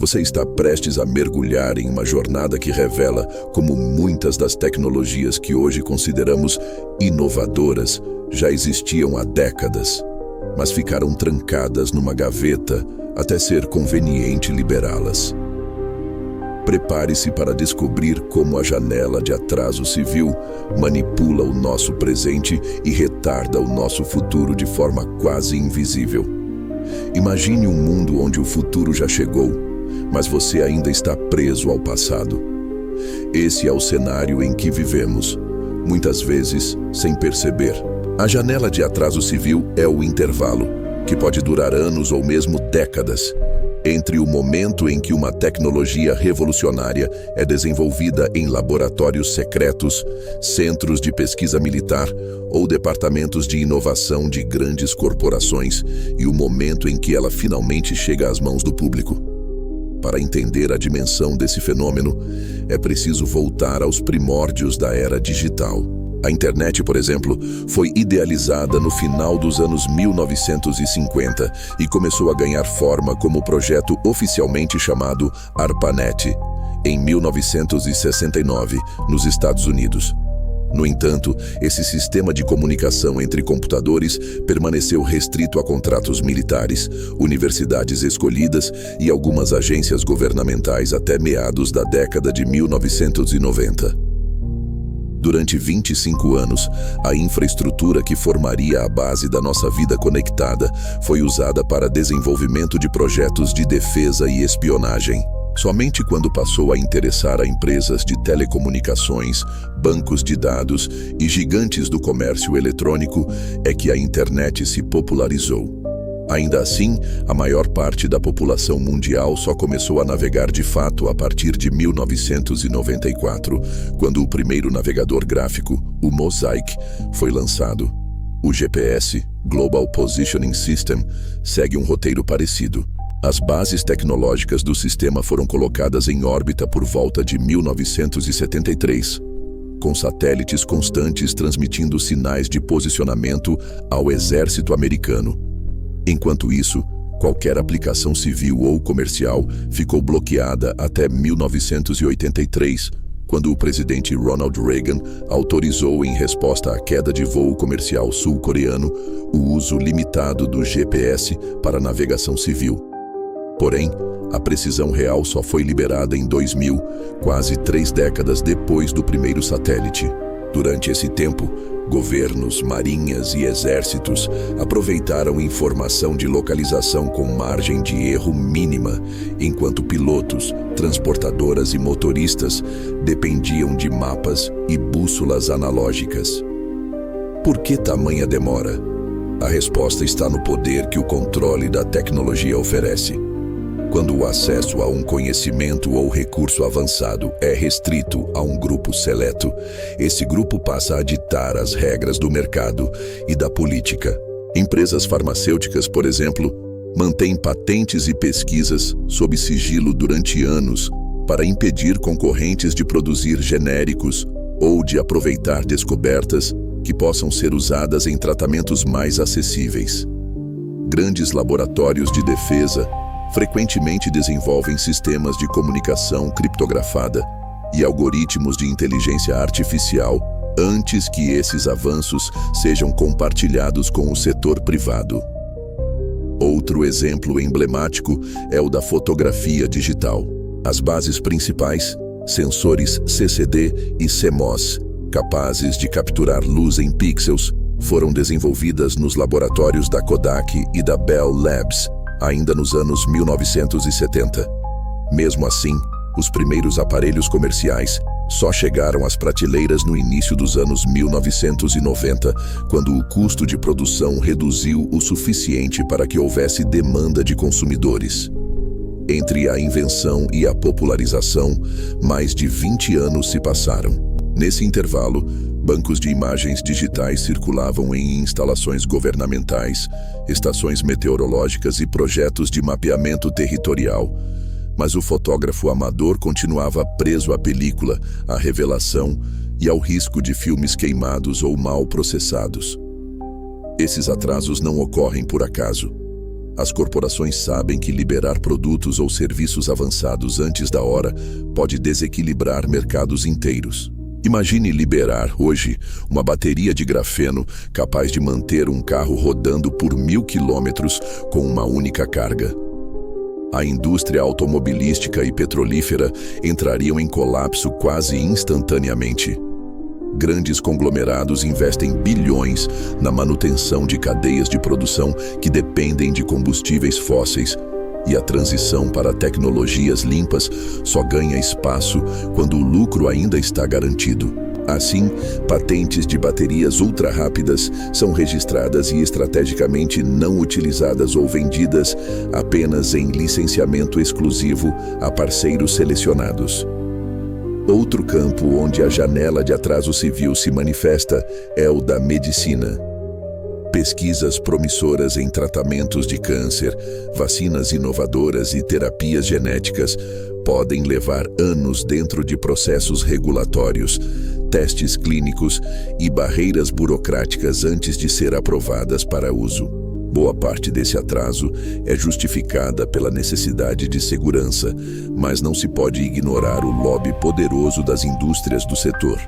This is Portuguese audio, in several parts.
Você está prestes a mergulhar em uma jornada que revela como muitas das tecnologias que hoje consideramos inovadoras já existiam há décadas, mas ficaram trancadas numa gaveta até ser conveniente liberá-las. Prepare-se para descobrir como a janela de atraso civil manipula o nosso presente e retarda o nosso futuro de forma quase invisível. Imagine um mundo onde o futuro já chegou, mas você ainda está preso ao passado. Esse é o cenário em que vivemos, muitas vezes sem perceber. A janela de atraso civil é o intervalo, que pode durar anos ou mesmo décadas, entre o momento em que uma tecnologia revolucionária é desenvolvida em laboratórios secretos, centros de pesquisa militar ou departamentos de inovação de grandes corporações e o momento em que ela finalmente chega às mãos do público. Para entender a dimensão desse fenômeno, é preciso voltar aos primórdios da era digital. A internet, por exemplo, foi idealizada no final dos anos 1950 e começou a ganhar forma como projeto oficialmente chamado ARPANET, em 1969, nos Estados Unidos. No entanto, esse sistema de comunicação entre computadores permaneceu restrito a contratos militares, universidades escolhidas e algumas agências governamentais até meados da década de 1990. Durante 25 anos, a infraestrutura que formaria a base da nossa vida conectada foi usada para desenvolvimento de projetos de defesa e espionagem. Somente quando passou a interessar a empresas de telecomunicações, bancos de dados e gigantes do comércio eletrônico é que a internet se popularizou. Ainda assim, a maior parte da população mundial só começou a navegar de fato a partir de 1994, quando o primeiro navegador gráfico, o Mosaic, foi lançado. O GPS, Global Positioning System, segue um roteiro parecido. As bases tecnológicas do sistema foram colocadas em órbita por volta de 1973, com satélites constantes transmitindo sinais de posicionamento ao exército americano. Enquanto isso, qualquer aplicação civil ou comercial ficou bloqueada até 1983, quando o presidente Ronald Reagan autorizou, em resposta à queda de voo comercial sul-coreano, o uso limitado do GPS para navegação civil. Porém, a precisão real só foi liberada em 2000, quase 3 décadas depois do primeiro satélite. Durante esse tempo, governos, marinhas e exércitos aproveitaram informação de localização com margem de erro mínima, enquanto pilotos, transportadoras e motoristas dependiam de mapas e bússolas analógicas. Por que tamanha demora? A resposta está no poder que o controle da tecnologia oferece. Quando o acesso a um conhecimento ou recurso avançado é restrito a um grupo seleto, esse grupo passa a ditar as regras do mercado e da política. Empresas farmacêuticas, por exemplo, mantêm patentes e pesquisas sob sigilo durante anos para impedir concorrentes de produzir genéricos ou de aproveitar descobertas que possam ser usadas em tratamentos mais acessíveis. Grandes laboratórios de defesa frequentemente desenvolvem sistemas de comunicação criptografada e algoritmos de inteligência artificial antes que esses avanços sejam compartilhados com o setor privado. Outro exemplo emblemático é o da fotografia digital. As bases principais, sensores CCD e CMOS, capazes de capturar luz em pixels, foram desenvolvidas nos laboratórios da Kodak e da Bell Labs, ainda nos anos 1970. Mesmo assim, os primeiros aparelhos comerciais só chegaram às prateleiras no início dos anos 1990, quando o custo de produção reduziu o suficiente para que houvesse demanda de consumidores. Entre a invenção e a popularização, mais de 20 anos se passaram. Nesse intervalo, bancos de imagens digitais circulavam em instalações governamentais, estações meteorológicas e projetos de mapeamento territorial. Mas o fotógrafo amador continuava preso à película, à revelação e ao risco de filmes queimados ou mal processados. Esses atrasos não ocorrem por acaso. As corporações sabem que liberar produtos ou serviços avançados antes da hora pode desequilibrar mercados inteiros. Imagine liberar, hoje, uma bateria de grafeno capaz de manter um carro rodando por 1000 quilômetros com uma única carga. A indústria automobilística e petrolífera entrariam em colapso quase instantaneamente. Grandes conglomerados investem bilhões na manutenção de cadeias de produção que dependem de combustíveis fósseis, e a transição para tecnologias limpas só ganha espaço quando o lucro ainda está garantido. Assim, patentes de baterias ultra-rápidas são registradas e estrategicamente não utilizadas ou vendidas apenas em licenciamento exclusivo a parceiros selecionados. Outro campo onde a janela de atraso civil se manifesta é o da medicina. Pesquisas promissoras em tratamentos de câncer, vacinas inovadoras e terapias genéticas podem levar anos dentro de processos regulatórios, testes clínicos e barreiras burocráticas antes de ser aprovadas para uso. Boa parte desse atraso é justificada pela necessidade de segurança, mas não se pode ignorar o lobby poderoso das indústrias do setor.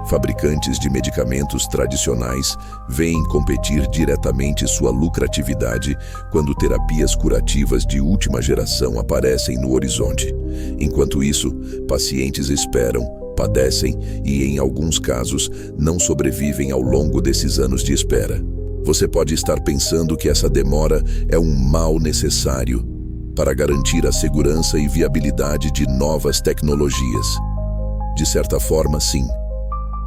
Fabricantes de medicamentos tradicionais veem competir diretamente sua lucratividade quando terapias curativas de última geração aparecem no horizonte. Enquanto isso, pacientes esperam, padecem e, em alguns casos, não sobrevivem ao longo desses anos de espera. Você pode estar pensando que essa demora é um mal necessário para garantir a segurança e viabilidade de novas tecnologias. De certa forma, sim.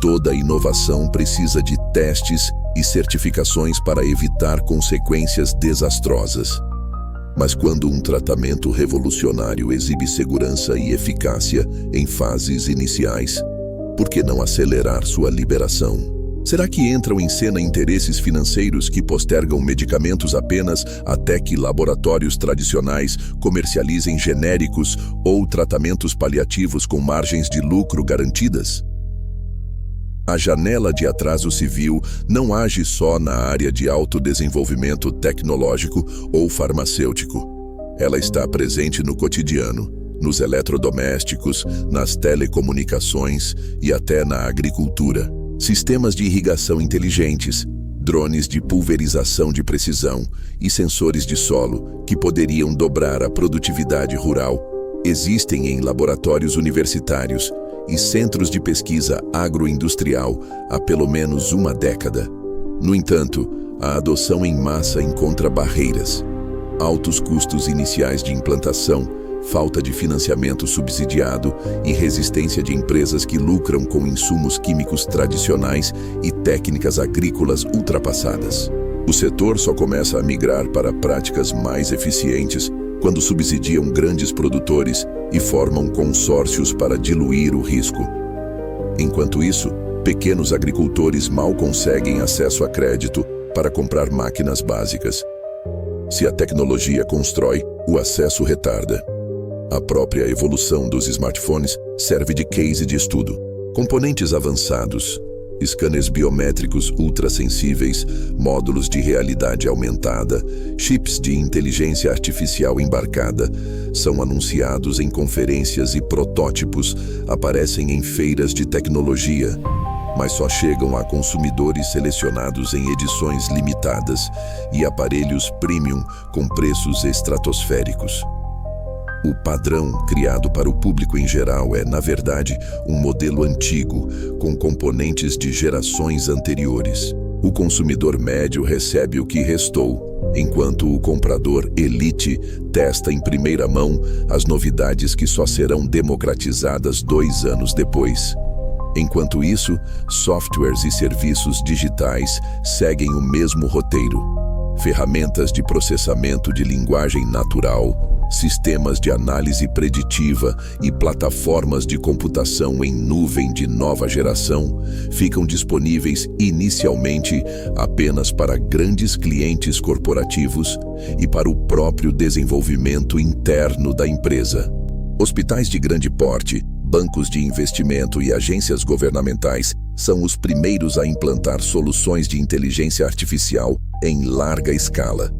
Toda inovação precisa de testes e certificações para evitar consequências desastrosas. Mas quando um tratamento revolucionário exibe segurança e eficácia em fases iniciais, por que não acelerar sua liberação? Será que entram em cena interesses financeiros que postergam medicamentos apenas até que laboratórios tradicionais comercializem genéricos ou tratamentos paliativos com margens de lucro garantidas? A janela de atraso civil não age só na área de autodesenvolvimento tecnológico ou farmacêutico. Ela está presente no cotidiano, nos eletrodomésticos, nas telecomunicações e até na agricultura. Sistemas de irrigação inteligentes, drones de pulverização de precisão e sensores de solo que poderiam dobrar a produtividade rural existem em laboratórios universitários e centros de pesquisa agroindustrial há pelo menos uma década. No entanto, a adoção em massa encontra barreiras. Altos custos iniciais de implantação, falta de financiamento subsidiado e resistência de empresas que lucram com insumos químicos tradicionais e técnicas agrícolas ultrapassadas. O setor só começa a migrar para práticas mais eficientes quando subsidiam grandes produtores e formam consórcios para diluir o risco. Enquanto isso, pequenos agricultores mal conseguem acesso a crédito para comprar máquinas básicas. Se a tecnologia constrói, o acesso retarda. A própria evolução dos smartphones serve de case de estudo. Componentes avançados, scanners biométricos ultrassensíveis, módulos de realidade aumentada, chips de inteligência artificial embarcada, são anunciados em conferências e protótipos aparecem em feiras de tecnologia, mas só chegam a consumidores selecionados em edições limitadas e aparelhos premium com preços estratosféricos. O padrão criado para o público em geral é, na verdade, um modelo antigo, com componentes de gerações anteriores. O consumidor médio recebe o que restou, enquanto o comprador elite testa em primeira mão as novidades que só serão democratizadas 2 anos depois. Enquanto isso, softwares e serviços digitais seguem o mesmo roteiro. Ferramentas de processamento de linguagem natural, sistemas de análise preditiva e plataformas de computação em nuvem de nova geração ficam disponíveis inicialmente apenas para grandes clientes corporativos e para o próprio desenvolvimento interno da empresa. Hospitais de grande porte, bancos de investimento e agências governamentais são os primeiros a implantar soluções de inteligência artificial em larga escala.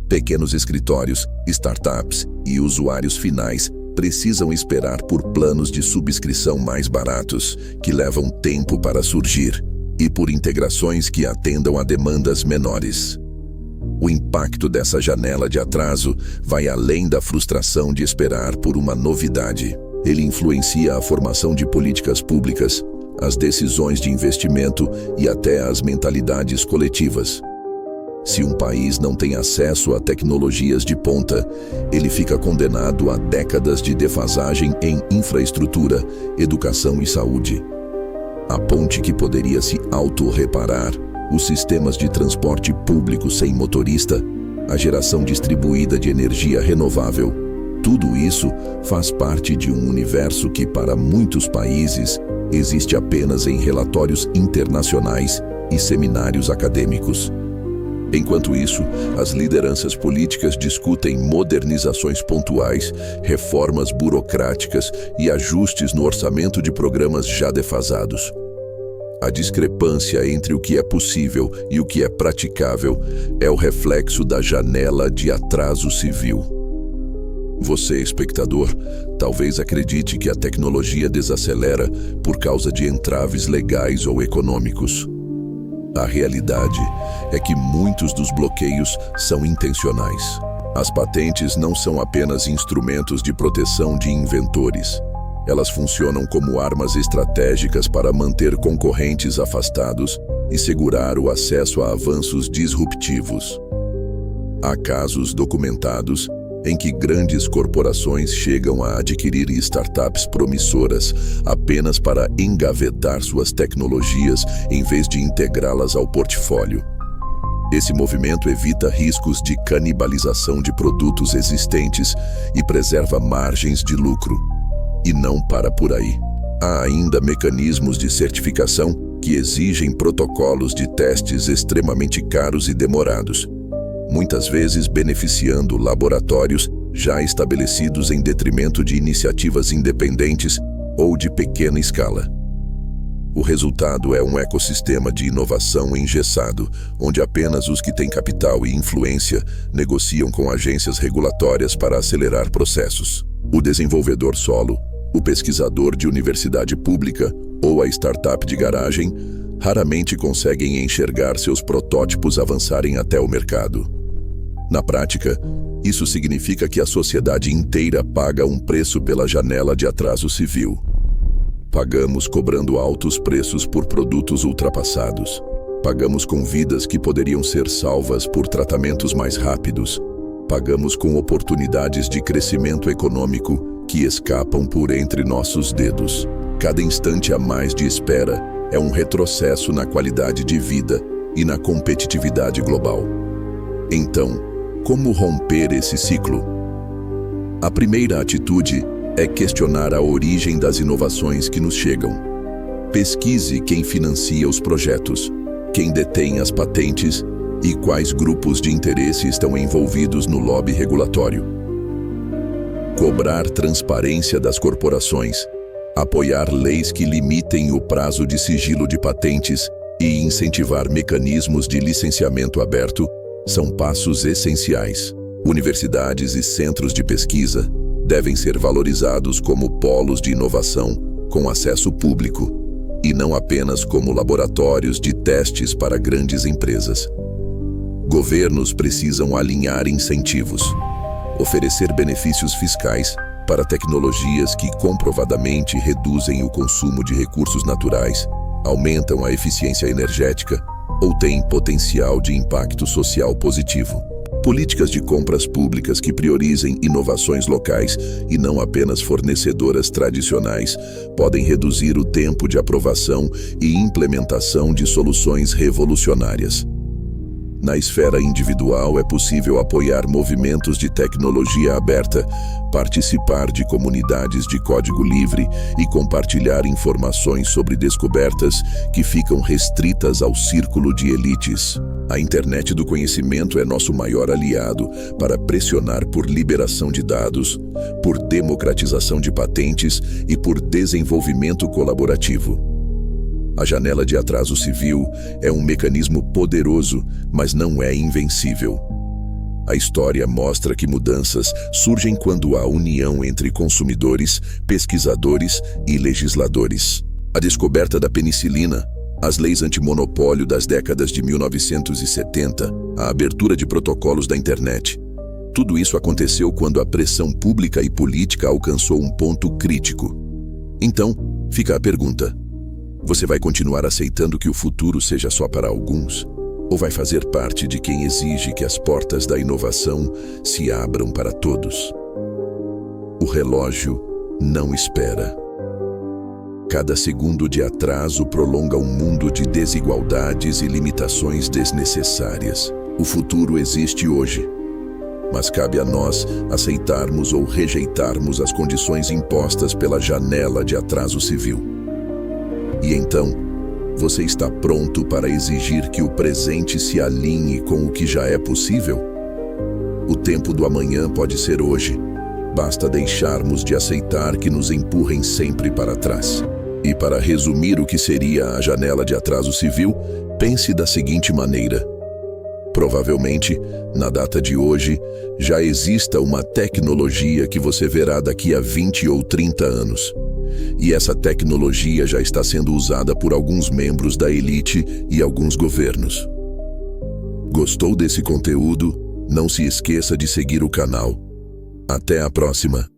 Pequenos escritórios, startups e usuários finais precisam esperar por planos de subscrição mais baratos, que levam tempo para surgir, e por integrações que atendam a demandas menores. O impacto dessa janela de atraso vai além da frustração de esperar por uma novidade. Ele influencia a formação de políticas públicas, as decisões de investimento e até as mentalidades coletivas. Se um país não tem acesso a tecnologias de ponta, ele fica condenado a décadas de defasagem em infraestrutura, educação e saúde. A ponte que poderia se auto-reparar, os sistemas de transporte público sem motorista, a geração distribuída de energia renovável, tudo isso faz parte de um universo que, para muitos países, existe apenas em relatórios internacionais e seminários acadêmicos. Enquanto isso, as lideranças políticas discutem modernizações pontuais, reformas burocráticas e ajustes no orçamento de programas já defasados. A discrepância entre o que é possível e o que é praticável é o reflexo da janela de atraso civil. Você, espectador, talvez acredite que a tecnologia desacelera por causa de entraves legais ou econômicos. A realidade é que muitos dos bloqueios são intencionais. As patentes não são apenas instrumentos de proteção de inventores. Elas funcionam como armas estratégicas para manter concorrentes afastados e segurar o acesso a avanços disruptivos. Há casos documentados em que grandes corporações chegam a adquirir startups promissoras apenas para engavetar suas tecnologias em vez de integrá-las ao portfólio. Esse movimento evita riscos de canibalização de produtos existentes e preserva margens de lucro. E não para por aí. Há ainda mecanismos de certificação que exigem protocolos de testes extremamente caros e demorados, muitas vezes beneficiando laboratórios já estabelecidos em detrimento de iniciativas independentes ou de pequena escala. O resultado é um ecossistema de inovação engessado, onde apenas os que têm capital e influência negociam com agências regulatórias para acelerar processos. O desenvolvedor solo, o pesquisador de universidade pública ou a startup de garagem raramente conseguem enxergar seus protótipos avançarem até o mercado. Na prática, isso significa que a sociedade inteira paga um preço pela janela de atraso civil. Pagamos cobrando altos preços por produtos ultrapassados. Pagamos com vidas que poderiam ser salvas por tratamentos mais rápidos. Pagamos com oportunidades de crescimento econômico que escapam por entre nossos dedos. Cada instante a mais de espera é um retrocesso na qualidade de vida e na competitividade global. Então, como romper esse ciclo? A primeira atitude é questionar a origem das inovações que nos chegam. Pesquise quem financia os projetos, quem detém as patentes e quais grupos de interesse estão envolvidos no lobby regulatório. Cobrar transparência das corporações, apoiar leis que limitem o prazo de sigilo de patentes e incentivar mecanismos de licenciamento aberto são passos essenciais. Universidades e centros de pesquisa devem ser valorizados como polos de inovação com acesso público, e não apenas como laboratórios de testes para grandes empresas. Governos precisam alinhar incentivos, oferecer benefícios fiscais para tecnologias que comprovadamente reduzem o consumo de recursos naturais, aumentam a eficiência energética ou têm potencial de impacto social positivo. Políticas de compras públicas que priorizem inovações locais e não apenas fornecedoras tradicionais podem reduzir o tempo de aprovação e implementação de soluções revolucionárias. Na esfera individual, é possível apoiar movimentos de tecnologia aberta, participar de comunidades de código livre e compartilhar informações sobre descobertas que ficam restritas ao círculo de elites. A internet do conhecimento é nosso maior aliado para pressionar por liberação de dados, por democratização de patentes e por desenvolvimento colaborativo. A janela de atraso civil é um mecanismo poderoso, mas não é invencível. A história mostra que mudanças surgem quando há união entre consumidores, pesquisadores e legisladores. A descoberta da penicilina, as leis antimonopólio das décadas de 1970, a abertura de protocolos da internet. Tudo isso aconteceu quando a pressão pública e política alcançou um ponto crítico. Então, fica a pergunta: você vai continuar aceitando que o futuro seja só para alguns? Ou vai fazer parte de quem exige que as portas da inovação se abram para todos? O relógio não espera. Cada segundo de atraso prolonga um mundo de desigualdades e limitações desnecessárias. O futuro existe hoje, mas cabe a nós aceitarmos ou rejeitarmos as condições impostas pela janela de atraso civil. E então, você está pronto para exigir que o presente se alinhe com o que já é possível? O tempo do amanhã pode ser hoje. Basta deixarmos de aceitar que nos empurrem sempre para trás. E para resumir o que seria a janela de atraso civil, pense da seguinte maneira: provavelmente, na data de hoje, já exista uma tecnologia que você verá daqui a 20 ou 30 anos. E essa tecnologia já está sendo usada por alguns membros da elite e alguns governos. Gostou desse conteúdo? Não se esqueça de seguir o canal. Até a próxima!